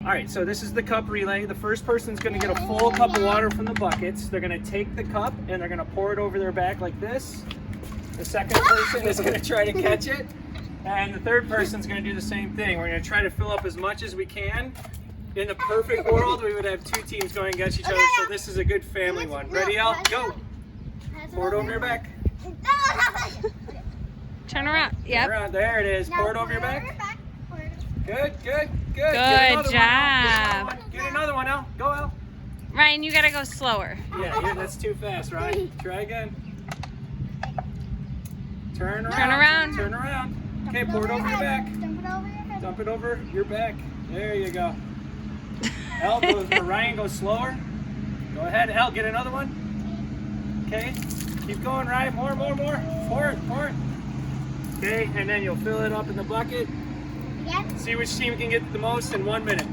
All right, so this is the cup relay. The first person's gonna get a full cup of water from the buckets. They're gonna take the cup and they're gonna pour it over their back like this. The second person is gonna try to catch it. And the third person's gonna do the same thing. We're gonna try to fill up as much as we can. In the perfect world, we would have two teams going against each other, so this is a good family one. Ready, Al? Go! Pour it over your back. Turn around. Yep. Around. There it is. Pour it over your back. Good, good, good. Good job. Get another one, Al. Go, Al. Ryan, you gotta go slower. Yeah, that's too fast, right? Try again. Turn around. Turn around. Turn around. Okay, pour it over your back. Dump it over your head. Dump it over your back. There you go. Al, Ryan goes slower. Go ahead, Al, get another one. Okay, keep going, Ryan. More. Pour it. Okay, and then you'll fill it up in the bucket. Yep. See which team can get the most in 1 minute.